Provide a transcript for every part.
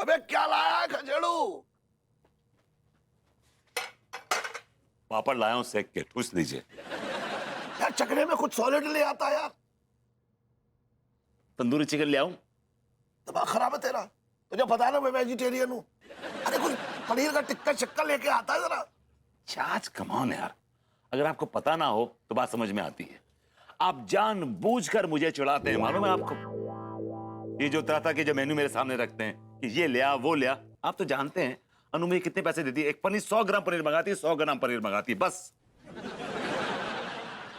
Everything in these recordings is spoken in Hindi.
अबे क्या लाया है खजेड़ू? पापड़ लाया हूं सेक के, ठूस लीजिए। यार चकने में कुछ सॉलिड ले आता है यार। तंदूरी चिकन ले आऊं? दिमाग खराब है तेरा? तुझे पता है ना मैं वेजिटेरियन हूँ। अरे कुछ पनीर का टिक्का शक्का लेके आता है जरा। चाच कम ऑन यार, अगर आपको पता ना हो तो बात समझ में आती है। आप जानबूझकर मुझे चिढ़ाते हैं, मालूम है आपको? ये जो तरह तरह के जो मेन्यू मेरे सामने रखते हैं कि ये ले आ वो ले आ, आप तो जानते हैं अनु मुझे कितने पैसे देती है? एक पनीर 100 ग्राम पनीर मंगाती है, 100 ग्राम पनीर मंगाती है बस।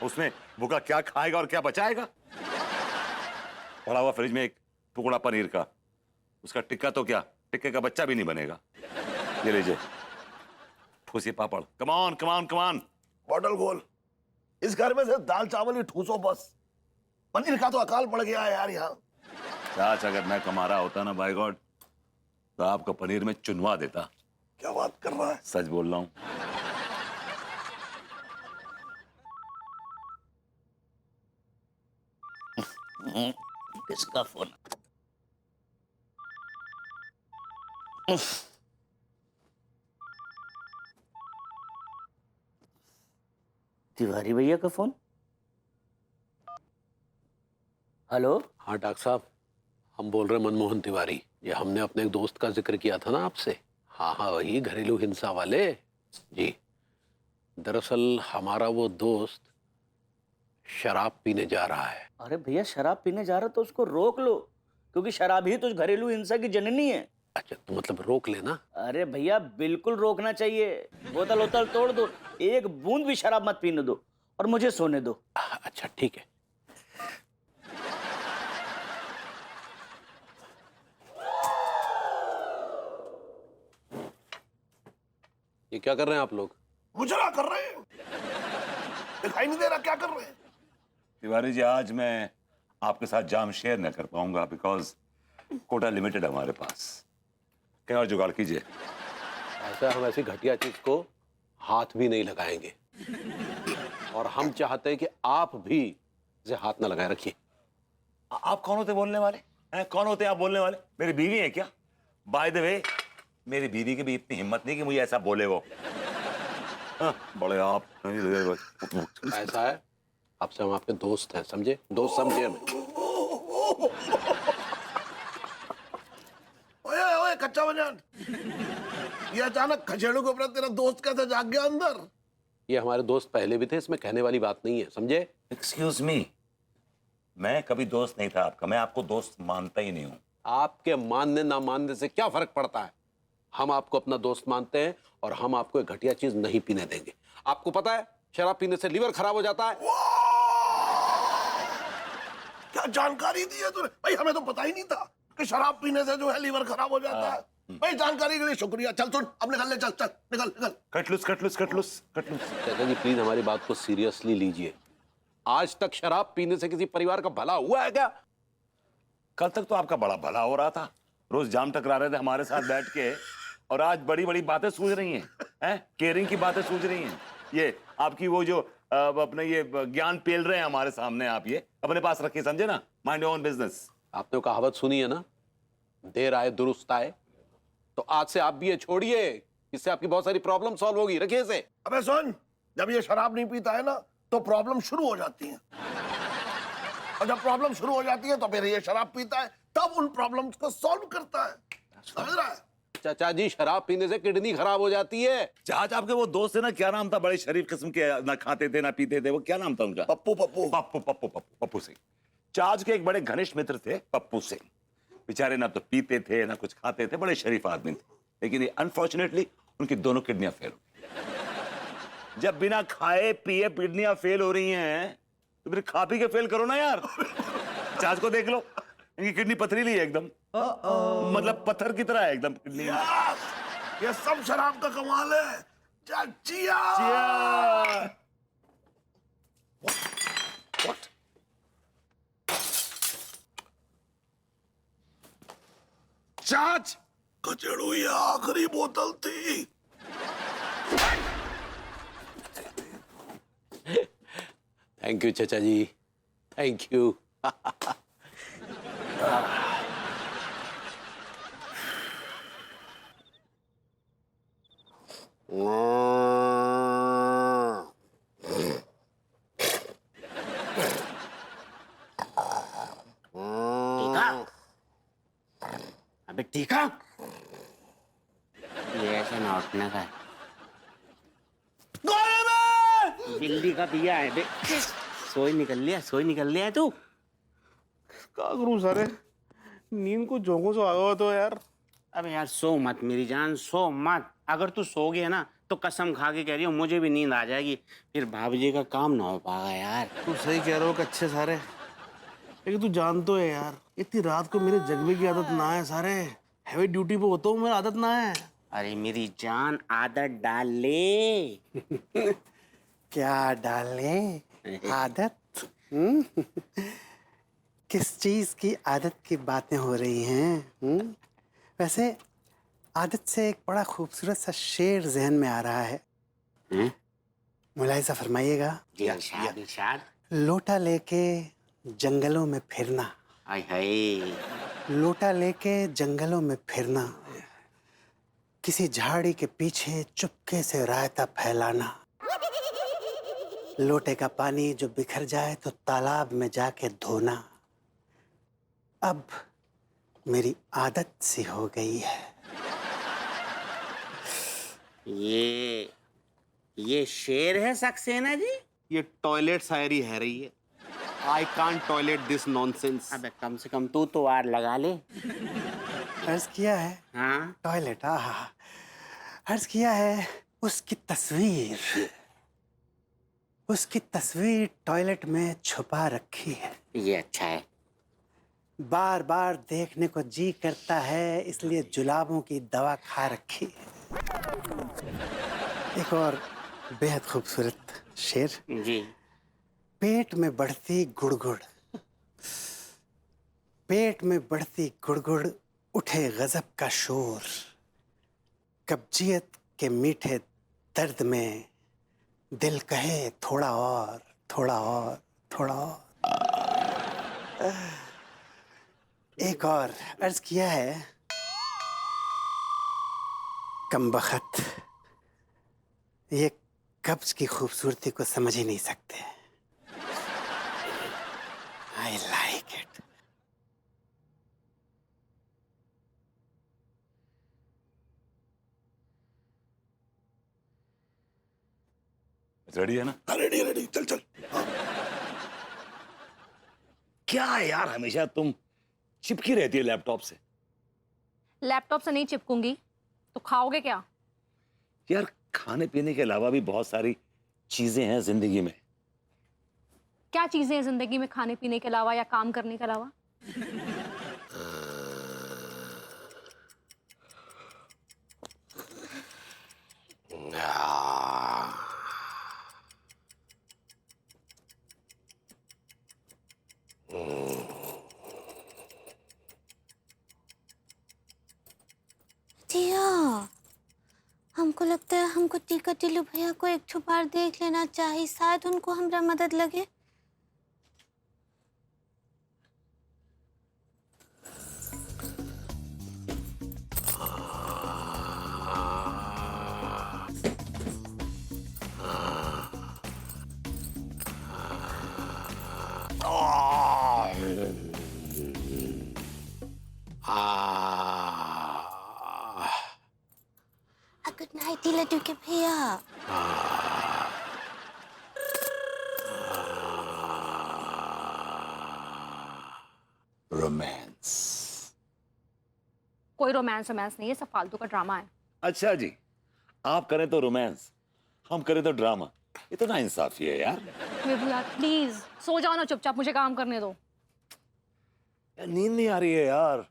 उसमें भूखा क्या खाएगा और क्या बचाएगा? पड़ा हुआ फ्रिज में एक टुकड़ा पनीर का, उसका टिक्का तो क्या, टिक्के का बच्चा भी नहीं बनेगा। ये लीजिए ठूसी पापड़। कमान कमान कमान। बॉटल खोल। इस घर में से दाल चावल ही ठूसो बस। पनीर का तो अकाल पड़ गया है यार यहाँ। चाच अगर मैं कमा रहा होता ना बाय गॉड तो आपको पनीर में चुनवा देता। क्या बात कर रहा है? सच बोल रहा हूं। किसका फोन? तिवारी भैया का फोन। हेलो। हाँ डॉक्टर साहब, हम बोल रहे हैं मनमोहन तिवारी। ये हमने अपने एक दोस्त का जिक्र किया था ना आपसे। हाँ हाँ वही घरेलू हिंसा वाले जी। दरअसल हमारा वो दोस्त शराब पीने जा रहा है। अरे भैया शराब पीने जा रहा तो उसको रोक लो, क्योंकि शराब ही तो घरेलू हिंसा की जननी है। अच्छा तो मतलब रोक लेना? अरे भैया बिल्कुल रोकना चाहिए। बोतल वोतल तोड़ दो, एक बूंद भी शराब मत पीने दो और मुझे सोने दो। अच्छा ठीक है। ये क्या कर रहे हैं आप लोग? मुजरा कर रहे हैं। दिखाई नहीं दे रहा क्या कर रहे हैं? तिवारी जी आज मैं आपके साथ जाम शेयर न कर पाऊंगा बिकॉज कोटा लिमिटेड है हमारे पास। कहीं और जुगाड़ कीजिए। ऐसा हम ऐसी घटिया चीज को हाथ भी नहीं लगाएंगे और हम चाहते हैं कि आप भी इसे हाथ ना लगाए रखिए। आप कौन होते बोलने वाले हैं? कौन होते आप बोलने वाले? मेरी बीवी है क्या? बाय द वे मेरी बीवी की भी इतनी हिम्मत नहीं कि मुझे ऐसा बोले वो। बड़े आप। ऐसा है आपसे हम आपके दोस्त हैं, समझे? दोस्त समझे हमें। ओए ओए कच्चा बनियान, ये अचानक खजेड़ू के ऊपर तेरा दोस्त कैसे जाग गया अंदर? ये हमारे दोस्त पहले भी थे, इसमें कहने वाली बात नहीं है, समझे? एक्सक्यूज मी, मैं कभी दोस्त नहीं था आपका, मैं आपको दोस्त मानता ही नहीं हूं। आपके मानने ना मानने से क्या फर्क पड़ता है? हम आपको अपना दोस्त मानते हैं और हम आपको एक घटिया चीज नहीं पीने देंगे। आपको पता है शराब पीने से लीवर खराब हो जाता है। क्या जानकारी दी है तूने भाई? हमें तो पता ही नहीं था कि शराब पीने से जो है लीवर खराब हो जाता है। भाई जानकारी के लिए शुक्रिया। चल सुन अब निकल ले, चल चल निकल निकल। कटलुस कटलुस कटलुस कटलुस। चाचा जी प्लीज हमारी बात को सीरियसली लीजिए। आज तक शराब पीने से किसी परिवार का भला हुआ है क्या? कल तक तो आपका बड़ा भला हो रहा था, रोज जाम टकरा रहे थे हमारे साथ बैठ के, और आज बड़ी बड़ी बातें सूझ रही हैं, केयरिंग की बातें सूझ रही हैं। ये आपकी वो जो अपने ये ज्ञान पेल रहे हैं हमारे सामने, आप ये अपने पास रखिए, समझे ना? Mind your own business. आपने वो कहावत सुनी है ना, देर आए दुरुस्त आए। तो आज से आप भी ये छोड़िए, इससे आपकी बहुत सारी प्रॉब्लम सॉल्व होगी। रखिए इसे। अबे सुन, जब ये शराब नहीं पीता है ना तो प्रॉब्लम शुरू हो जाती है, और जब प्रॉब्लम शुरू हो जाती है तो फिर ये शराब पीता है, तब उन प्रॉब्लम्स को सॉल्व करता है। समझ रहा है? चाचा जी शराब पीने से किडनी खराब हो जाती है। जहाज आपके वो दोस्त है ना, क्या नाम था? बड़े शरीफ किस्म के, ना खाते थे ना पीते थे, वो क्या नाम था उनका? पप्पू पप्पू पप्पू पप्पू पप्पू पप्पू सिंह। चार्ज के एक बड़े घनिष्ठ मित्र थे पप्पू सिंह। बेचारे ना तो पीते थे ना कुछ खाते थे, बड़े शरीफ आदमी थे, लेकिन अनफॉर्चुनेटली उनकी दोनों किडनियां फेल हो गई। जब बिना खाए पिए किडनियां फेल हो रही हैं तो फिर खा पी के फेल करो ना यार। चार्ज को देख लो, इनकी किडनी पथरीली है एकदम, मतलब पत्थर की तरह है एकदम किडनी। ये सब शराब का कमाल है। चाचिया What? चार्ज कचड़ू ये आखिरी बोतल थी। थैंक यू चाचा जी, थैंक यू। टीका, अबे टीका, ये ऐसे ना उठने का है। बिल्ली का पिया है बे। सोई निकल लिया तू। क्या करूं सारे, नींद को झोंकों से आया हुआ तो यार। अबे यार सो मत मेरी जान, सो मत। अगर तू सो गया ना तो कसम खा के कह रही हूँ मुझे भी नींद आ जाएगी, फिर भाभी जी का काम ना हो पाएगा यार। तू सही कह रहा हो कच्चे सारे, लेकिन तू जान तो है यार, इतनी रात को मेरे जगने की आदत ना है सारे। हैवी ड्यूटी पे होता हूँ, मेरी आदत ना है। अरे मेरी जान आदत डाल ले। क्या डाले आदत? किस चीज की आदत की बातें हो रही हैं? वैसे आदत से एक बड़ा खूबसूरत सा शेर जहन में आ रहा है, मुलाहिजा फरमाइएगा। जी इरशाद इरशाद। लोटा लेके जंगलों में फिरना, हाय हाय। लोटा लेके जंगलों में फिरना, किसी झाड़ी के पीछे चुपके से रायता फैलाना, लोटे का पानी जो बिखर जाए तो तालाब में जाके धोना, अब मेरी आदत सी हो गई है। ये शेर है सक्सेना जी? ये टॉयलेट शायरी है रही है। I can't toilet this nonsense. अबे कम से कम तू तो वार लगा ले। अर्ज किया है हाँ टॉयलेट, अर्ज किया है उसकी तस्वीर टॉयलेट में छुपा रखी है। ये अच्छा है। बार बार देखने को जी करता है, इसलिए जुलाबों की दवा खा रखी है। एक और बेहद खूबसूरत शेर। जी। पेट में बढ़ती गुड़गुड़, पेट में बढ़ती गुड़गुड़, उठे गजब का शोर, कब्जियत के मीठे दर्द में दिल कहे थोड़ा और, थोड़ा और, थोड़ा और। एक और अर्ज किया है, कमबख्त ये कब्ज की खूबसूरती को समझ ही नहीं सकते। I like it. रेडी है ना? रेडी रेडी, चल चल। क्या है यार, हमेशा तुम चिपकी रहती है लैपटॉप से। लैपटॉप से नहीं चिपकूंगी तो खाओगे क्या? यार खाने पीने के अलावा भी बहुत सारी चीजें हैं जिंदगी में। क्या चीजें हैं जिंदगी में खाने पीने के अलावा या काम करने के अलावा? जिया, हमको लगता है हमको टीका टिल्लू भैया को एक बार देख लेना चाहिए, शायद उनको हमरा मदद लगे। गुड नाइट लड्डू के भैया। रोमांस? कोई रोमांस रोमांस नहीं है, सब फालतू का ड्रामा है। अच्छा जी, आप करें तो रोमांस, हम करें तो ड्रामा। ये तो ना इंसाफी है यार। विभू यार प्लीज सो जाओ ना चुपचाप, मुझे काम करने दो। यार नींद नहीं आ रही है यार,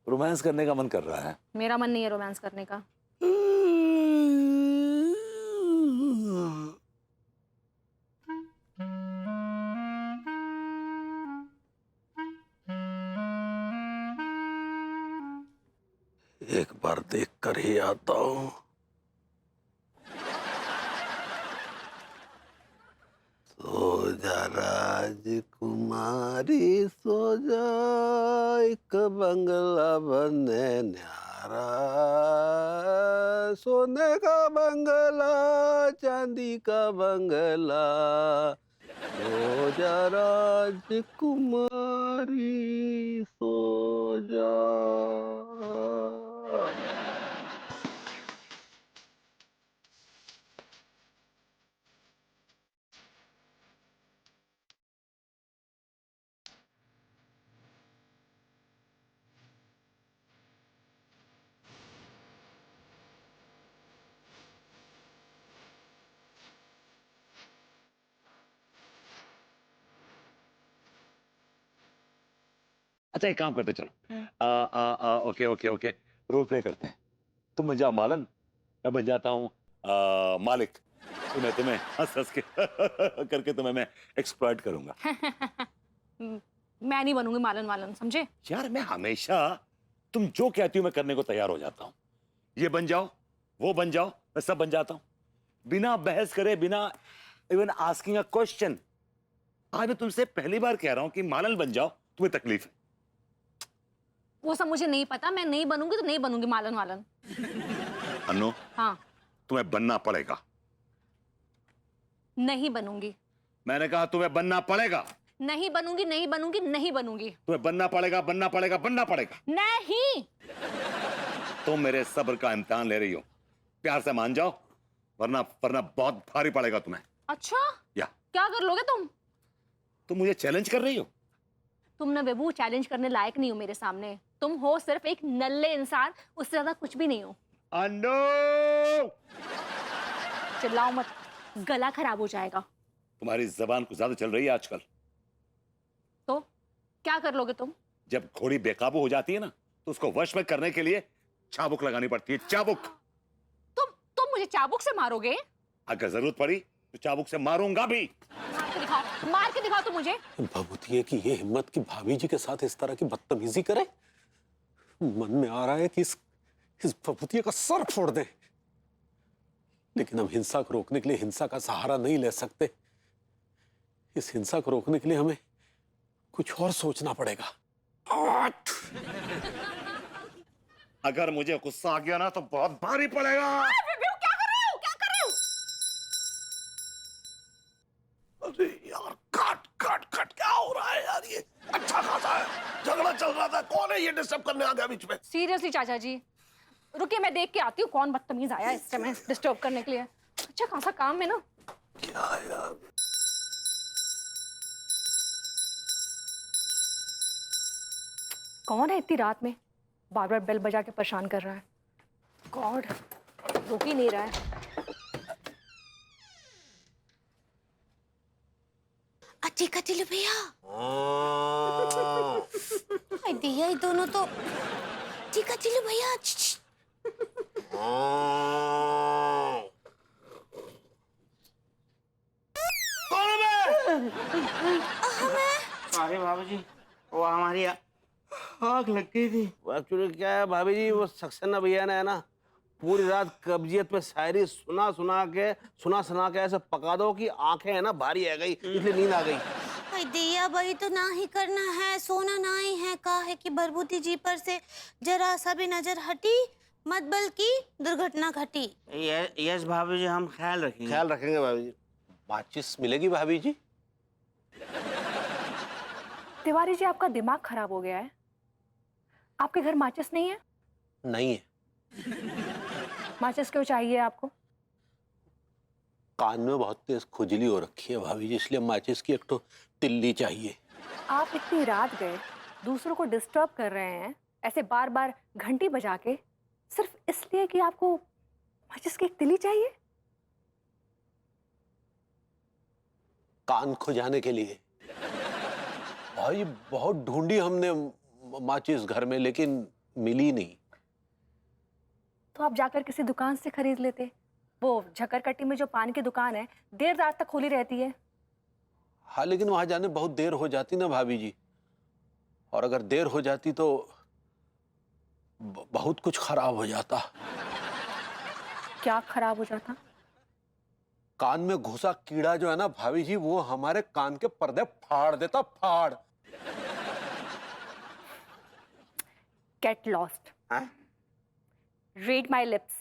रोमांस करने का मन कर रहा है। मेरा मन नहीं है रोमांस करने का। एक बार देख कर ही आता हूँ। सो जा राजकुमारी सो जा, एक बंगला बने न्यारा। हमारा सोने का बंगला, चांदी का बंगला, सो जा राजकुमारी, सो जा। अच्छा एक काम करते चलो, okay okay okay, role play करते हैं। तुम बन जाओ मालन, मैं बन जाता हूँ मालिक। तुम्हें हंस हंस के करके तुम्हें मैं एक्सप्लॉइट करूंगा। मैं नहीं बनूंगी मालन वालन, समझे? यार मैं हमेशा तुम जो कहती हो मैं करने को तैयार हो जाता हूँ। ये बन जाओ, वो बन जाओ, मैं सब बन जाता हूँ बिना बहस करे, बिना इवन आस्किंग अ क्वेश्चन। आज मैं तुमसे पहली बार कह रहा हूँ कि मालन बन जाओ, तुम्हें तकलीफ है। वो सब मुझे नहीं पता, मैं नहीं बनूंगी तो नहीं बनूंगी मालन वालन। अन्नू, हाँ, तुम्हें बनना पड़ेगा। नहीं बनूंगी। मैंने कहा तुम्हें बनना पड़ेगा। नहीं बनूंगी, नहीं बनूंगी, नहीं बनूंगी। तुम्हें बनना पड़ेगा, बनना पड़ेगा, बनना पड़ेगा। नहीं। तुम मेरे सब्र का इम्तिहान ले रही हो, प्यार से मान जाओ, वरना वरना बहुत भारी पड़ेगा तुम्हें। अच्छा, या क्या कर लोगे तुम? तुम मुझे चैलेंज कर रही हो? तुम ना बेबू चैलेंज करने लायक नहीं हो मेरे सामने। तुम हो सिर्फ एक नल्ले इंसान, उससे ज्यादा कुछ भी नहीं हो। अन्नू! चिल्लाओ मत, गला खराब हो जाएगा। तुम्हारी जबान कुछ ज्यादा चल रही है आजकल। तो क्या कर लोगे तुम? जब घोड़ी बेकाबू हो जाती है ना, तो उसको वश में करने के लिए चाबुक लगानी पड़ती है, चाबुक। तुम मुझे चाबुक से मारोगे? अगर जरूरत पड़ी तो चाबुक से मारूंगा भी। मार के दिखाओ तुम मुझे। भभूतिये की ये हिम्मत कि भाभी जी के साथ इस तरह की बदतमीजी करे। मन में आ रहा है कि इस भभूतिये का सर फोड़ दे, लेकिन हम हिंसा को रोकने के लिए हिंसा का सहारा नहीं ले सकते। इस हिंसा को रोकने के लिए हमें कुछ और सोचना पड़ेगा। अगर मुझे गुस्सा आ गया ना तो बहुत भारी पड़ेगा। क्या कर रहे हो? क्या कर रहे हो? अरे यार, कट कट कट, क्या हो रहा है यार? ये अच्छा खासा है, झगड़ा चल रहा था, कौन है ये डिस्टर्ब करने आ गया बीच में? सीरियसली चाचा जी, रुकिए मैं देख के आती हूँ कौन बदतमीज आया इस समय डिस्टर्ब करने के लिए। अच्छा खासा काम है ना। क्या यार? कौन है इतनी रात में बार बार बेल बजा के परेशान कर रहा है? गॉड, रुक ही नहीं रहा है। टीका टिल्लू भैया। हाय दिया, ये दोनों तो। टीका टिल्लू भैया। अरे बाबू जी, वो हमारी आँख लग गई थी। एक्चुअली क्या है भाभी जी, वो सक्सेना भैया ने है ना पूरी रात कब्जियत पे शायरी सुना सुना के ऐसे पका दो कि आंखें है ना भारी है गई, इसलिए नींद आ गई। हाय दिया भाई, तो ना ही करना है, सोना ना ही है। कहा है कि बरबूती जी पर से जरा सा भी नजर हटी मत, बल्कि दुर्घटना घटी। यस भाभी जी, हम ख्याल रखेंगे। ख्याल रखेंगे भाभी जी। माचिस मिलेगी भाभी जी? तिवारी जी, आपका दिमाग खराब हो गया है। आपके घर माचिस नहीं है? नहीं है। माचिस क्यों चाहिए आपको? कान में बहुत तेज खुजली हो रखी है भाभी जी, इसलिए माचिस की एक तो तिल्ली चाहिए। आप इतनी रात गए दूसरों को डिस्टर्ब कर रहे हैं ऐसे बार बार घंटी बजा के, सिर्फ इसलिए कि आपको माचिस की एक तिल्ली चाहिए? कान खुजाने के लिए। भाई बहुत ढूंढी हमने माचिस घर में, लेकिन मिली नहीं। तो आप जाकर किसी दुकान से खरीद लेते। वो झकरकट्टी में जो पान की दुकान है देर रात तक खुली रहती है। हाँ, लेकिन वहां जाने बहुत देर हो जाती ना भाभी जी, और अगर देर हो जाती तो बहुत कुछ खराब हो जाता। क्या खराब हो जाता? कान में घुसा कीड़ा जो है ना भाभी जी, वो हमारे कान के पर्दे फाड़ देता, फाड़। Get lost. Read my lips.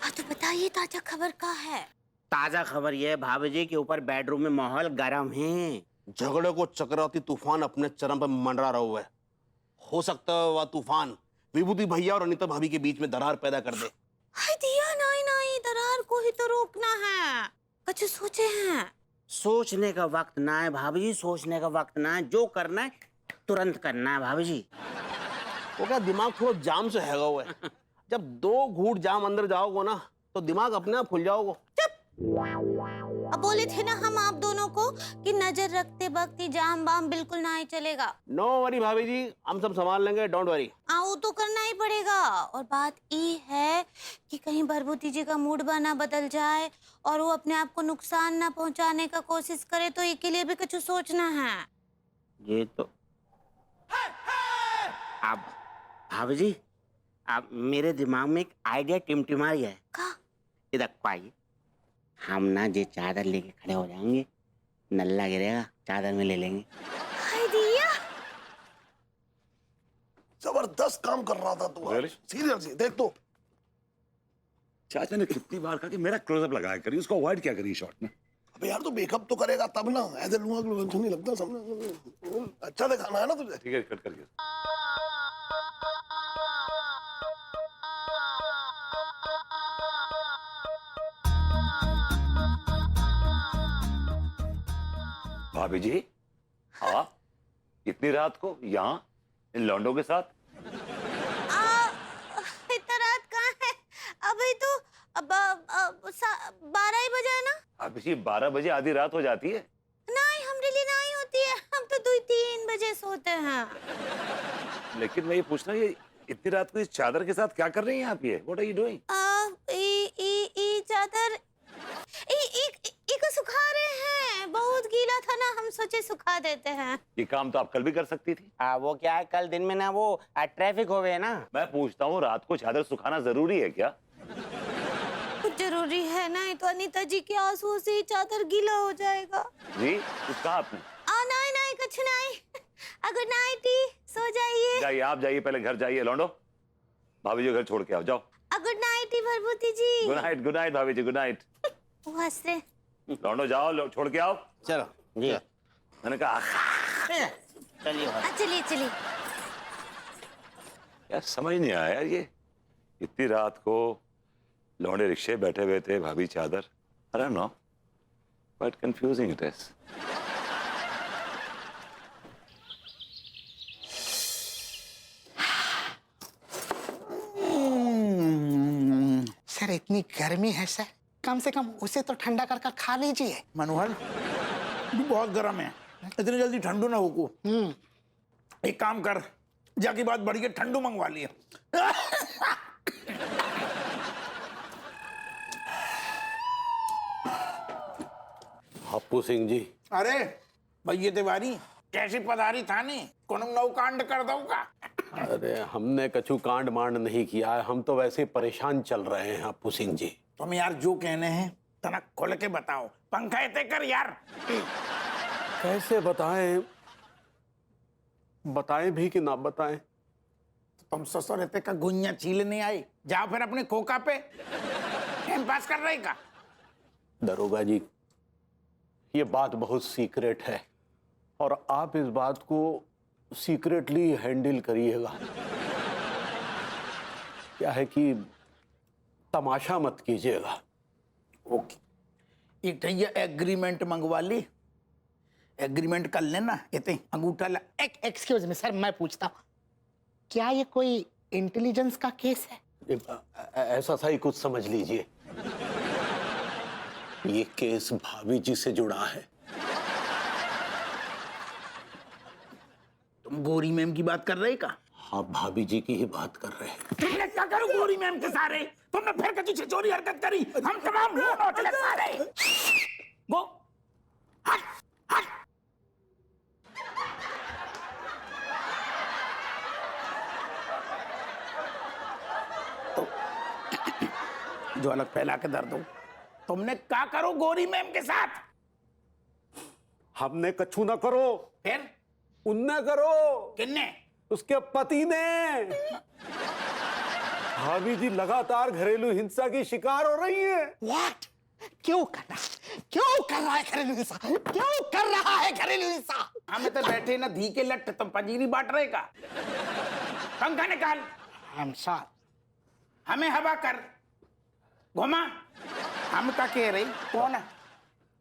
हाँ तो बताइए ताजा खबर क्या है? ताजा खबर यह है भाभी जी के ऊपर बेडरूम में माहौल गर्म है। झगड़े को चक्राती तूफान अपने चरम पर मंडरा रहा हुआ है। हो सकता है वह तूफान विभूति भैया और अनीता भाभी के बीच में दरार पैदा कर दे। हाय दिया, नहीं नहीं, दरार को ही तो रोकना है। कुछ सोचे हैं? सोचने का वक्त ना है भाभी जी, सोचने का वक्त ना है। जो करना है तुरंत करना है भाभी जी। वो क्या दिमाग थोड़ा जाम से हैगा हुआ है। जब 2 घूंट जाम अंदर जाओगे ना तो दिमाग अपने आप खुल जाओगे। अब बोले थे ना हम आप दोनों को कि नजर रखते वक्त ही जाम बाम बिल्कुल ना ही चलेगा। नो वरी भाभी जी, हम सब संभाल लेंगे, डोंट वरी। वो तो करना ही पड़ेगा। और बात ये है कि कहीं भरभूति जी का मूड बना बदल जाए और वो अपने आप को नुकसान ना पहुंचाने का कोशिश करे, तो इसके लिए भी कुछ सोचना है। ये तो आप भाभी जी, आप मेरे दिमाग में एक आइडिया टिमटिमा रही है। का? इधर को आइए, हम ना ये चादर लेके खड़े हो जाएंगे, नल्ला गिरेगा चादर में ले लेंगे। हाय दिया, जबरदस्त काम कर रहा था तू। Really? सीरियसली देख तो। चाचा ने कितनी बार कहा कि मेरा क्लोजअप लगाया करिए, उसको अवॉइड क्या करिए शॉट में। अबे यार, तू मेकअप तो करेगा तब ना। ऐसे लूंगा अच्छा नहीं लगता सामने। अच्छा दिखाना है ना तुझे। ठीक है, कट करिए। भाभी जी, आप इतनी रात को यहाँ इन लौंडों के साथ? इतना रात कहाँ है? अभी तो 12 ही बजा है ना। भाभी जी 12 बजे आधी रात हो जाती है। नहीं, हमारे लिए नहीं होती है। हम तो 2-3 बजे सोते हैं। लेकिन मैं ये पूछना, ये इतनी रात को इस चादर के साथ क्या कर रही हैं आप? ये व्हाट आर यू डूइंग? चादर को सुखा रहे हैं। बहुत गीला था ना, हम सोचे सुखा देते हैं। ये काम तो आप कल भी कर सकती थी। वो क्या है, कल दिन में ना वो ट्रैफिक हो गए ना। मैं पूछता हूँ, रात को चादर सुखाना जरूरी है क्या? कुछ जरूरी है, नहीं तो अनीता जी के आंसू से ही चादर गीला हो जाएगा। जी कुछ कहा आपने? नहीं नहीं, कुछ नहीं। गुड नाइट, सो जाइए। जाइए, आप जाइए, पहले घर जाइए लौंडो। भाभी जी घर छोड़ के आओ, जाओ। गुड नाइट भरभूति जी। गुड नाइट भाभी जी, गुड नाइट। वो हंस रहे। लौंडो जाओ, छोड़ के आओ। चलो जी मैंने कहा चलिए। चलिए चलिए। यार समझ नहीं आया यार, ये इतनी रात को लौंडे रिक्शे बैठे हुए थे, भाभी चादर। I don't know, but confusing it is. Sir इतनी गर्मी है सर, कम से कम उसे तो ठंडा कर खा लीजिए। मनोहर, तू बहुत गर्म है, इतनी जल्दी ठंडू ना होको। एक काम कर, जाके बात बढ़िया ठंडू मंगवा लिए। हप्पू सिंह जी, अरे भैया तिवारी, कैसी पधारी थाने? कोनो नौकांड कर दूंगा। अरे हमने कछु कांड मांड नहीं किया है, हम तो वैसे परेशान चल रहे हैं हप्पू सिंह जी। तुम यार जो कहने हैं तना खोल के बताओ। पंखा इतने कर यार। कैसे बताएं, बताएं भी कि ना बताएं? तुम ससुर इतने का गुइया छीलने आए, जाओ फिर अपने खोका पे टाइम पास कर रहे का। दरोगा जी, ये बात बहुत सीक्रेट है और आप इस बात को सीक्रेटली हैंडल करिएगा। क्या है कि तमाशा मत कीजिएगा। ओके, एक ये एग्रीमेंट मंगवा ली, एग्रीमेंट कर लेना। इतने अंगूठा ला। एक्सक्यूज मी सर, मैं पूछता हूँ, क्या ये कोई इंटेलिजेंस का केस है? ऐसा सा ही कुछ समझ लीजिए। ये केस भाभी जी से जुड़ा है। तुम गोरी मैम की बात कर रहे का? हाँ, भाभी जी की ही बात कर रहे हैं। तुमने क्या करो गोरी मैम के सारे? तुमने फिर कभी छिचोरी हरकत करी? हम तमाम लोग नौचले सारे। गो हट हट। तो जो अलग फैला के दर्द हो, तुमने क्या करो गोरी मैम के साथ? हमने कछु न करो, फिर उनने करो, किन्ने? उसके पति ने। भाभी जी लगातार घरेलू हिंसा की शिकार हो रही है। व्हाट? क्यों कर रहा है घरेलू हिंसा? क्यों कर रहा है घरेलू हिंसा? हमें तो बैठे ना धी के लट, तुम पंजीरी बांट रहे का? पंखा निकाल, आई एम सॉरी। हमें हवा कर, घुमा। हम का कह रही कौन है?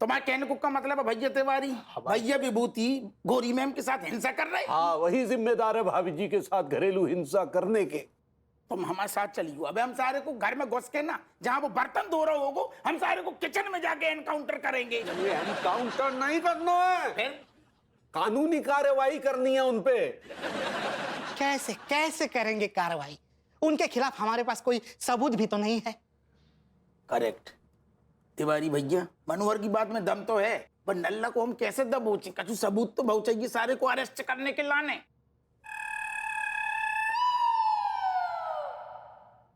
तुम्हारे कहने को का मतलब है भैया तिवारी, भैया विभूति गोरी मैम के साथ हिंसा कर रहे? हाँ, वही जिम्मेदार है भाभी जी के साथ घरेलू हिंसा करने के। तुम हमारे साथ चली हो। अबे हम सारे को घर में घुस के ना, जहाँ वो बर्तन धो रहे होगो, हम सारे को किचन में जाके एनकाउंटर करेंगे। ये एनकाउंटर नहीं करना है, फिर कानूनी कार्रवाई करनी है उनपे। कैसे करेंगे कार्रवाई? उनके खिलाफ हमारे पास कोई सबूत भी तो नहीं है। करेक्ट तिवारी भैया, मनोहर की बात में दम तो है, पर नल्ला को हम कैसे दबोचे? कछु सबूत तो बहुत चाहिए सारे को अरेस्ट करने के लाने।